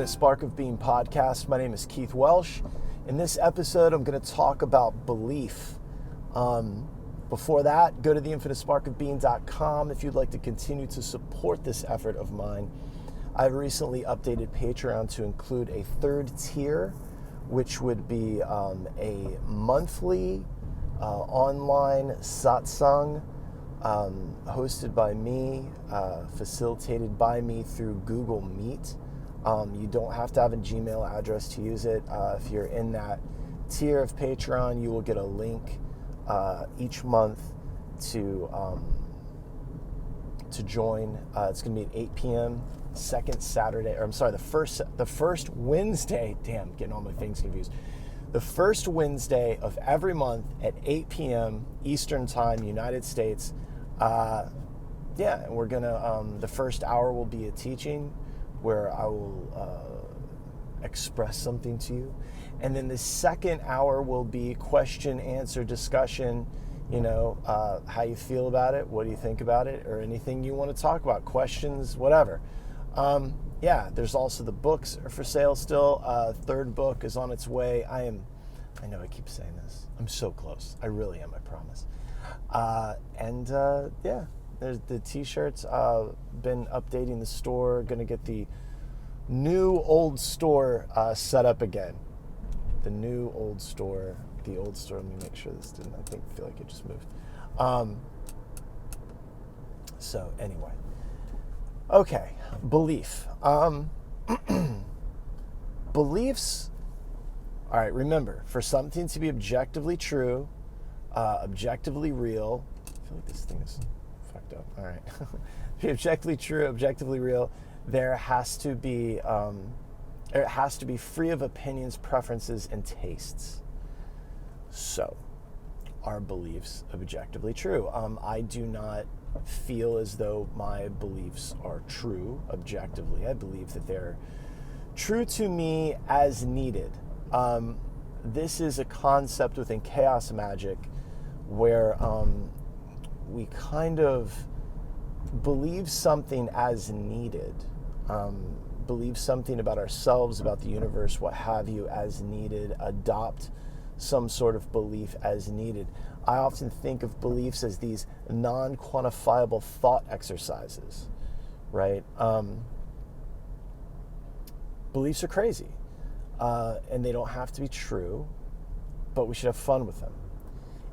Infinite Spark of Being podcast. My name is Keith Welsh. In this episode, I'm going to talk about belief. Before that, go to theinfinitesparkofbeing.com if you'd like to continue to support this effort of mine. I've recently updated Patreon to include a third tier, which would be a monthly online satsang hosted by me, facilitated by me through Google Meet. You don't have to have a Gmail address to use it. If you're in that tier of Patreon, you will get a link each month to join. It's going to be at 8 p.m. The first Wednesday. Damn, getting all my things confused. The first Wednesday of every month at 8 p.m. Eastern Time, United States. And we're gonna. The first hour will be a teaching where I will express something to you, and then the second hour will be question, answer, discussion. How you feel about it, what do you think about it, or anything you want to talk about, questions, whatever. There's also the books are for sale still. Third book is on its way. I know I keep saying this. I'm so close. I really am, I promise. There's the t-shirts. Been updating the store. Gonna get the new old store set up again. The new old store. The old store. Let me make sure this didn't. I feel like it just moved. So anyway. Okay, belief. Beliefs. All right, remember, for something to be objectively true, objectively real, I feel like this thing is fucked up. All right. Be objectively true, objectively real, there has to be, it has to be free of opinions, preferences, and tastes. So, are beliefs objectively true? I do not feel as though my beliefs are true objectively. I believe that they're true to me as needed. This is a concept within chaos magic where we kind of believe something as needed, believe something about ourselves, about the universe, what have you, as needed, adopt some sort of belief as needed. I often think of beliefs as these non-quantifiable thought exercises, right? Beliefs are crazy, and they don't have to be true, but we should have fun with them.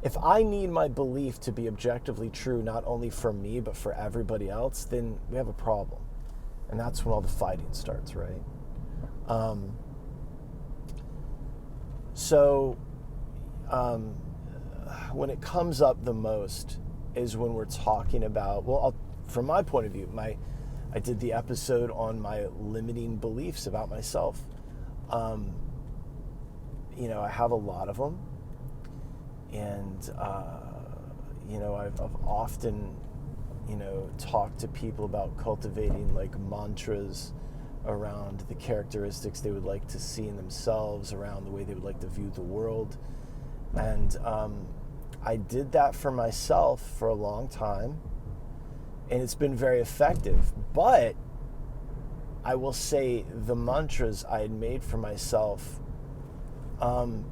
If I need my belief to be objectively true, not only for me, but for everybody else, then we have a problem. And that's when all the fighting starts, right? When it comes up the most is when we're talking about, from my point of view, I did the episode on my limiting beliefs about myself. I have a lot of them. And, I've often, talked to people about cultivating like mantras around the characteristics they would like to see in themselves, around the way they would like to view the world. And I did that for myself for a long time, and it's been very effective. But I will say the mantras I had made for myself, how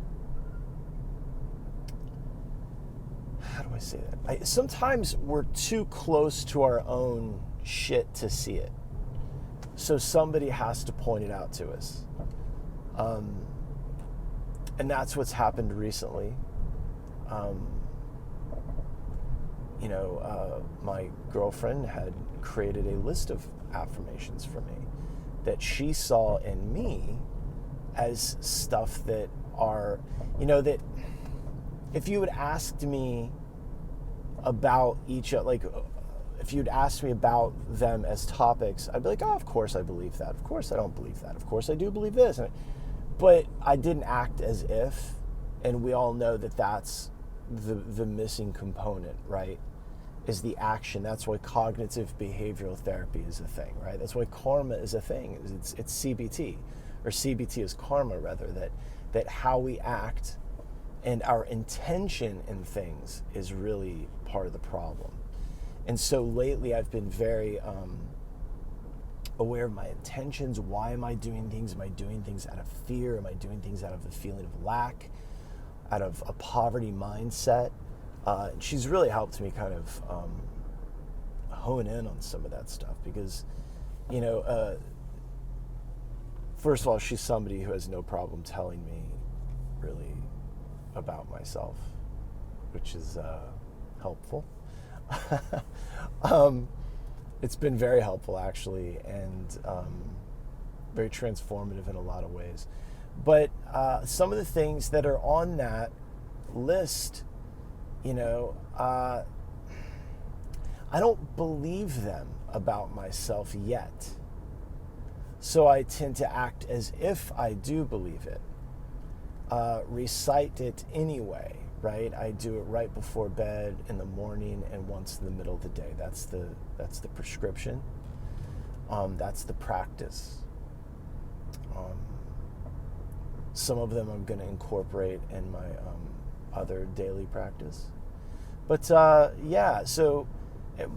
do I say that? Sometimes we're too close to our own shit to see it. So somebody has to point it out to us. And that's what's happened recently. My girlfriend had created a list of affirmations for me that she saw in me as stuff that are, that if you had asked me about if you'd asked me about them as topics, I'd be like, oh, of course I believe that. Of course I don't believe that. Of course I do believe this. But I didn't act as if, and we all know that that's the missing component, right? Is the action. That's why cognitive behavioral therapy is a thing, right? That's why karma is a thing. It's CBT, or CBT is karma, rather, that how we act and our intention in things is really part of the problem. And so lately I've been very aware of my intentions. Why am I doing things? Am I doing things out of fear? Am I doing things out of the feeling of lack, out of a poverty mindset? She's really helped me kind of hone in on some of that stuff because, first of all, she's somebody who has no problem telling me really about myself, which is helpful. It's been very helpful, actually, and very transformative in a lot of ways. But some of the things that are on that list, I don't believe them about myself yet. So I tend to act as if I do believe it. Recite it anyway, right? I do it right before bed, in the morning, and once in the middle of the day. That's the prescription. That's the practice. Some of them I'm going to incorporate in my other daily practice. But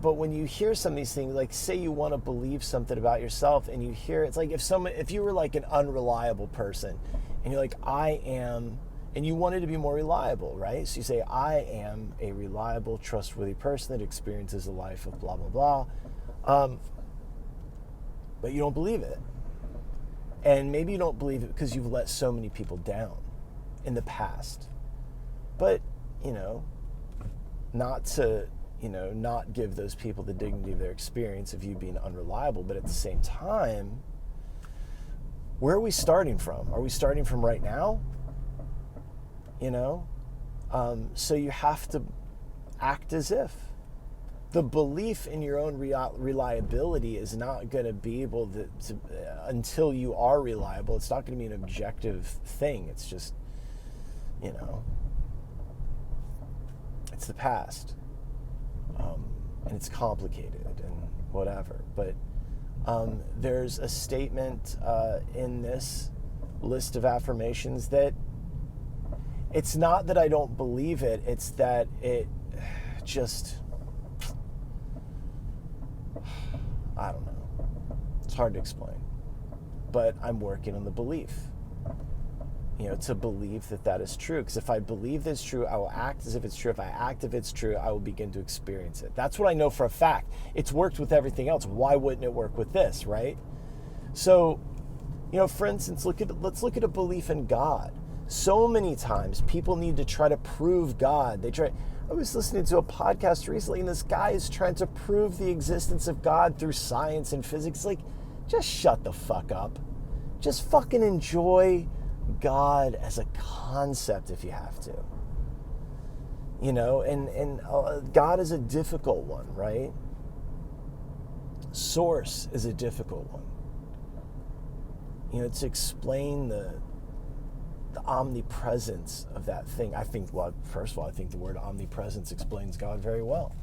but when you hear some of these things, like say you want to believe something about yourself and you hear, it's like if you were like an unreliable person and you're like, I am, and you wanted to be more reliable, right? So you say, I am a reliable, trustworthy person that experiences a life of blah, blah, blah. But you don't believe it. And maybe you don't believe it because you've let so many people down in the past. But, not give those people the dignity of their experience of you being unreliable, but at the same time, where are we starting from? Are we starting from right now? So you have to act as if. The belief in your own reliability is not going to be able to until you are reliable. It's not going to be an objective thing. It's just, it's the past. And it's complicated and whatever. But there's a statement in this list of affirmations that it's not that I don't believe it, it's that it just, I don't know. It's hard to explain. But I'm working on the belief. To believe that is true. Because if I believe that's true, I will act as if it's true. If I act as if it's true, I will begin to experience it. That's what I know for a fact. It's worked with everything else. Why wouldn't it work with this, right? So, for instance, let's look at a belief in God. So many times people need to try to prove God. I was listening to a podcast recently, and this guy is trying to prove the existence of God through science and physics. Like, just shut the fuck up. Just fucking enjoy God as a concept if you have to. And God is a difficult one, right? Source is a difficult one. To explain the omnipresence of that thing. I think, first of all, I think the word omnipresence explains God very well.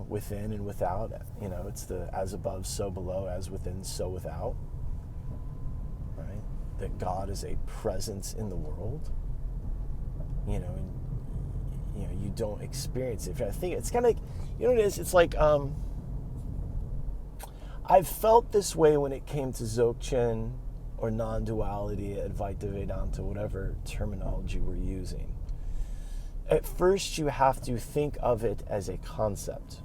Within and without. It's the as above, so below, as within, so without. Right? That God is a presence in the world. And you don't experience it. I think it's kind of like, what it is? It's like, I've felt this way when it came to Dzogchen or non-duality, Advaita Vedanta, whatever terminology we're using. At first, you have to think of it as a concept.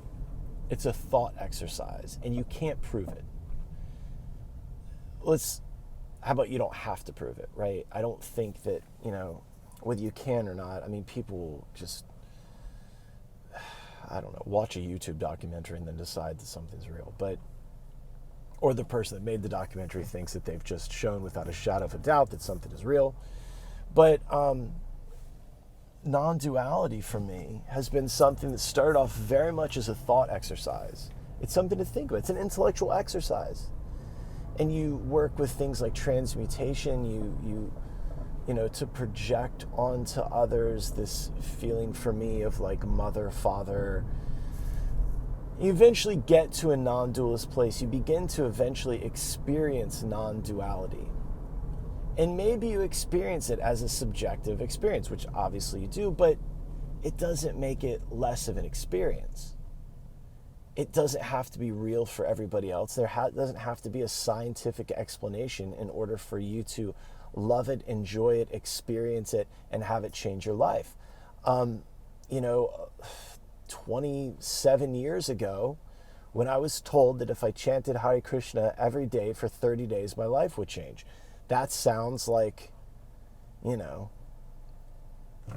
It's a thought exercise, and you can't prove it. How about you don't have to prove it, right? I don't think that, whether you can or not, people just, watch a YouTube documentary and then decide that something's real. Or the person that made the documentary thinks that they've just shown without a shadow of a doubt that something is real. But non-duality for me has been something that started off very much as a thought exercise. It's something to think about. It's an intellectual exercise. And you work with things like transmutation, you to project onto others this feeling for me of like mother, father. You eventually get to a non-dualist place. You begin to eventually experience non-duality. And maybe you experience it as a subjective experience, which obviously you do, but it doesn't make it less of an experience. it doesn't have to be real for everybody else. There doesn't have to be a scientific explanation in order for you to love it, enjoy it, experience it, and have it change your life. 27 years ago, when I was told that if I chanted Hare Krishna every day for 30 days, my life would change. That sounds like,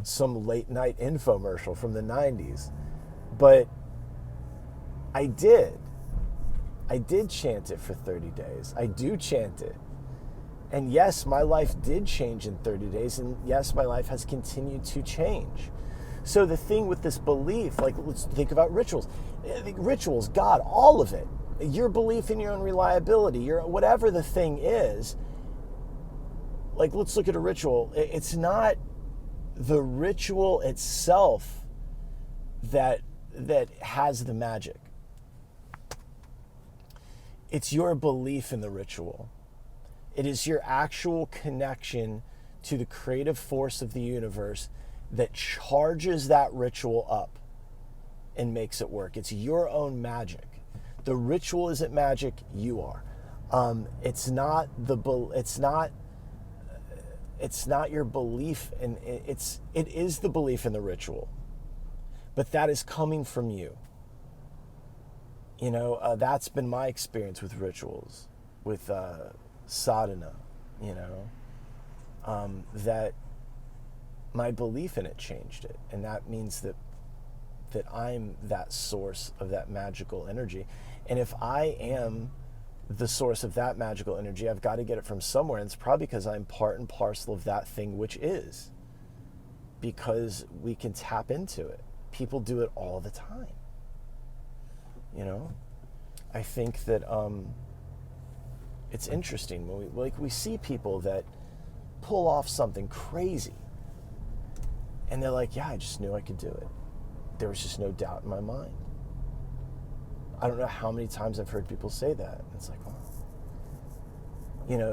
some late night infomercial from the 90s. But I did chant it for 30 days. I do chant it. And yes, my life did change in 30 days. And yes, my life has continued to change. So the thing with this belief, like, let's think about rituals. Rituals, God, all of it. Your belief in your own reliability, your whatever the thing is. Like, let's look at a ritual. It's not the ritual itself that has the magic. It's your belief in the ritual. It is your actual connection to the creative force of the universe that charges that ritual up and makes it work. It's your own magic. The ritual isn't magic, you are. It's not your belief in it is the belief in the ritual. But that is coming from you. That's been my experience with rituals, with sadhana, that my belief in it changed it. And that means that I'm that source of that magical energy. And if I am the source of that magical energy, I've got to get it from somewhere. And it's probably because I'm part and parcel of that thing which is. Because we can tap into it. People do it all the time. I think that it's interesting when we see people that pull off something crazy. And they're like, yeah, I just knew I could do it. There was just no doubt in my mind. I don't know how many times I've heard people say that. It's like, wow.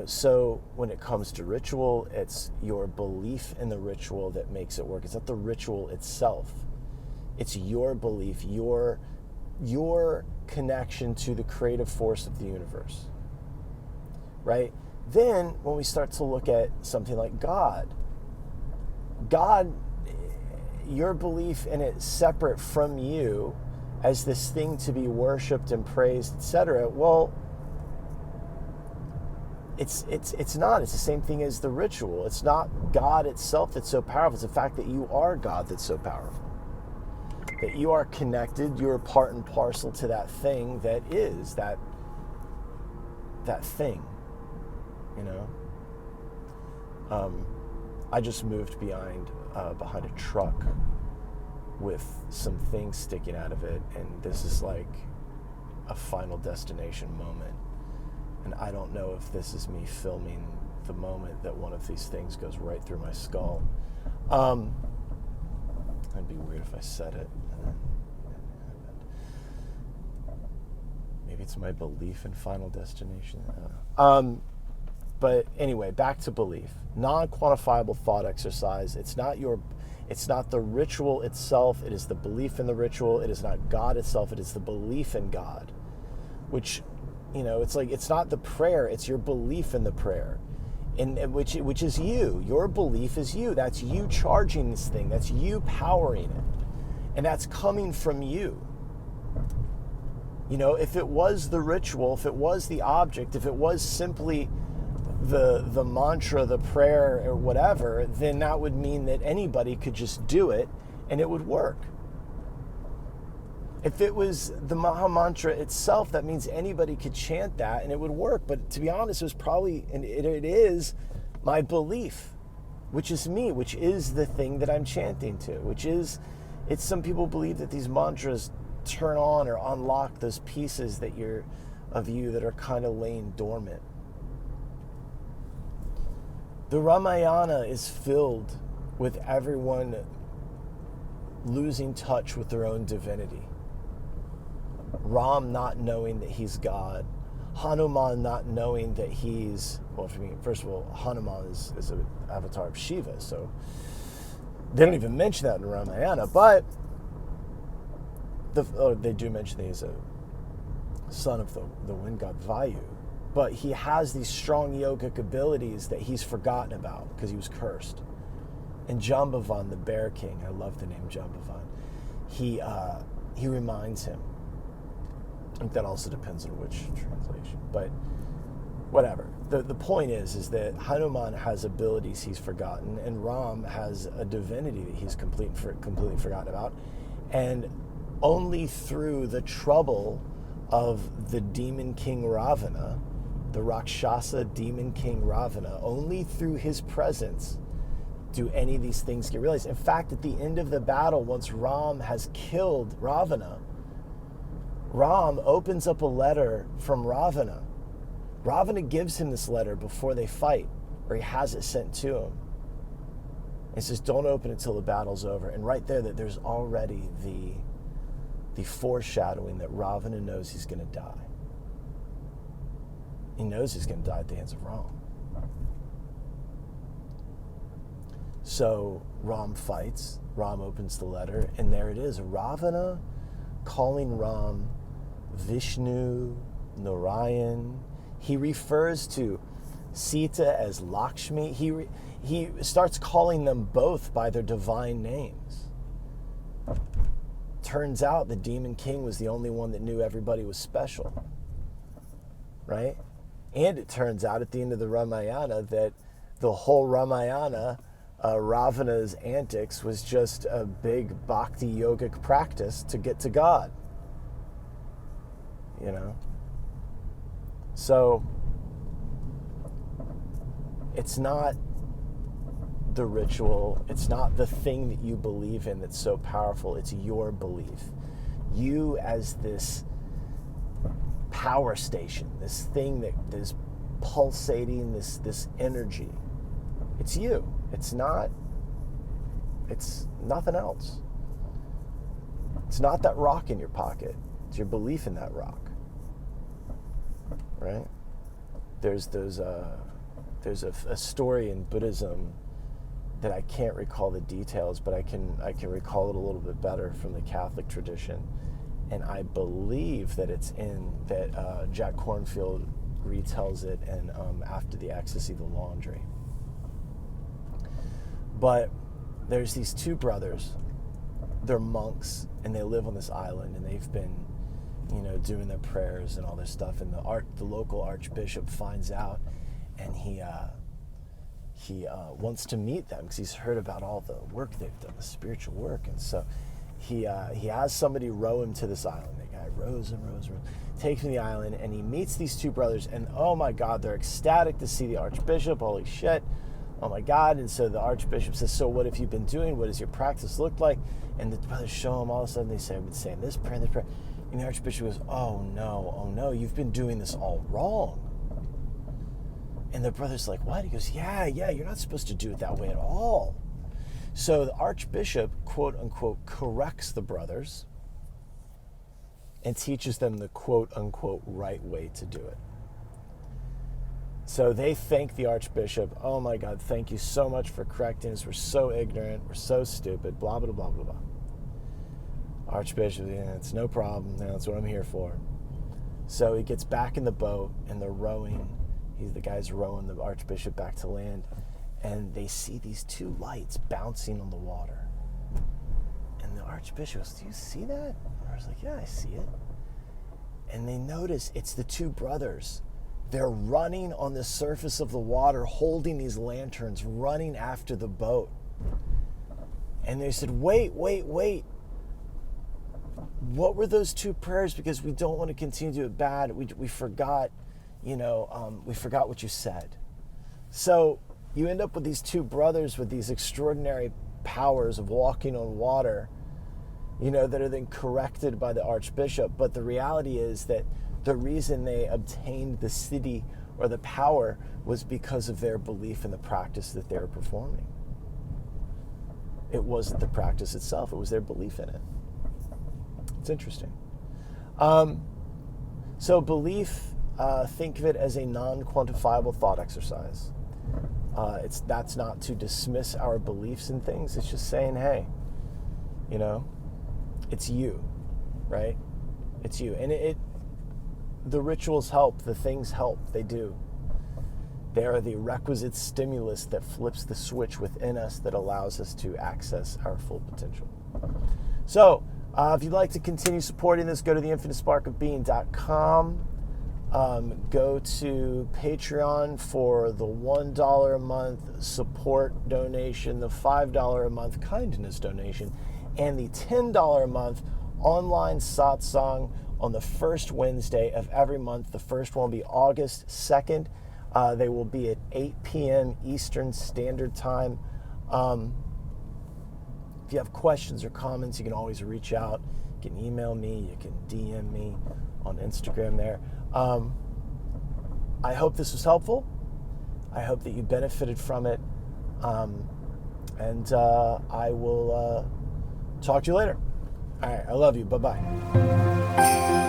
So when it comes to ritual, it's your belief in the ritual that makes it work. It's not the ritual itself. It's your belief, your connection to the creative force of the universe. Right? Then when we start to look at something like God, your belief in it separate from you as this thing to be worshipped and praised, etc. Well, it's not. It's the same thing as the ritual. It's not God itself that's so powerful. It's the fact that you are God that's so powerful. That you are connected, you're part and parcel to that thing that is that thing. I just moved behind a truck with some things sticking out of it, and this is like a Final Destination moment. And I don't know if this is me filming the moment that one of these things goes right through my skull. It'd be weird if I said it. Maybe it's my belief in Final Destination. But anyway, back to belief. Non-quantifiable thought exercise. It's not the ritual itself. It is the belief in the ritual. It is not God itself. It is the belief in God. Which, it's like, it's not the prayer. It's your belief in the prayer. And which is you. Your belief is you. That's you charging this thing. That's you powering it. And that's coming from you. If it was the ritual, if it was the object, if it was simply the mantra, the prayer, or whatever, then that would mean that anybody could just do it and it would work. If it was the Maha Mantra itself, that means anybody could chant that and it would work. But to be honest, it was probably, and it is my belief, which is me, which is the thing that I'm chanting to, it's some people believe that these mantras turn on or unlock those pieces of you that are kind of laying dormant. The Ramayana is filled with everyone losing touch with their own divinity. Ram not knowing that he's God. Hanuman not knowing that he's, first of all, Hanuman is an avatar of Shiva, so they don't even mention that in the Ramayana, but they do mention that he's a son of the wind god Vayu. But he has these strong yogic abilities that he's forgotten about because he was cursed. And Jambavan, the bear king, I love the name Jambavan, he reminds him. I think that also depends on which translation, but whatever. The point is that Hanuman has abilities he's forgotten, and Ram has a divinity that he's completely forgotten about. And only through the trouble of the demon king Ravana, the Rakshasa demon king Ravana, only through his presence do any of these things get realized. In fact, at the end of the battle, once Ram has killed Ravana, Ram opens up a letter from Ravana. Ravana gives him this letter before they fight, or he has it sent to him. He says, don't open it till the battle's over. And right there, that there's already the foreshadowing that Ravana knows he's going to die. He knows he's going to die at the hands of Ram. So Ram fights, Ram opens the letter, and there it is, Ravana calling Ram Vishnu, Narayan. He refers to Sita as Lakshmi. He starts calling them both by their divine names. Turns out the demon king was the only one that knew everybody was special, right? And it turns out at the end of the Ramayana that the whole Ramayana, Ravana's antics, was just a big bhakti yogic practice to get to God. You know? So, it's not the ritual, it's not the thing that you believe in that's so powerful, it's your belief. You as this power station, this thing that is pulsating, this energy, it's you. It's nothing else. It's not that rock in your pocket. It's your belief in that rock. Right? There's a story in Buddhism that I can't recall the details, but I can recall it a little bit better from the Catholic tradition. And I believe that it's that Jack Kornfield retells it in After the Ecstasy, the Laundry. But there's these two brothers. They're monks, and they live on this island, and they've been, doing their prayers and all this stuff. And the local archbishop finds out, and he wants to meet them because he's heard about all the work they've done, the spiritual work. And so he has somebody row him to this island. The guy rows, takes him to the island, and he meets these two brothers. And oh my God, they're ecstatic to see the archbishop. Holy shit. Oh my God. And so the archbishop says, so what have you been doing? What does your practice look like? And the brothers show him. All of a sudden they say, I've been saying this prayer, this prayer. And the archbishop goes, oh no, you've been doing this all wrong. And the brother's like, what? He goes, yeah, you're not supposed to do it that way at all. So the archbishop, quote unquote, corrects the brothers and teaches them the quote unquote right way to do it. So they thank the archbishop. Oh my God, thank you so much for correcting us. We're so ignorant. We're so stupid. Blah, blah, blah, blah, blah. Archbishop, yeah, it's no problem. That's what I'm here for. So he gets back in the boat, and they're rowing. The guy's rowing the archbishop back to land. And they see these two lights bouncing on the water. And the archbishop goes, do you see that? And I was like, yeah, I see it. And they notice it's the two brothers. They're running on the surface of the water, holding these lanterns, running after the boat. And they said, wait. What were those two prayers? Because we don't want to continue to do it bad. We forgot, we forgot what you said. So you end up with these two brothers with these extraordinary powers of walking on water, that are then corrected by the archbishop. But the reality is that the reason they obtained the city or the power was because of their belief in the practice that they were performing. It wasn't the practice itself, it was their belief in it. It's interesting. So belief, think of it as a non-quantifiable thought exercise. That's not to dismiss our beliefs in things. It's just saying, hey, it's you, right? It's you. And the rituals help, the things help, they do. They are the requisite stimulus that flips the switch within us that allows us to access our full potential. So, if you'd like to continue supporting this, go to theinfinitesparkofbeing.com. Go to Patreon for the $1 a month support donation, the $5 a month kindness donation, and the $10 a month online satsang on the first Wednesday of every month. The first one will be August 2nd. They will be at 8 p.m. Eastern Standard Time. If you have questions or comments, you can always reach out. You can email me. You can DM me on Instagram there. I hope this was helpful. I hope that you benefited from it. And I will talk to you later. All right. I love you. Bye-bye.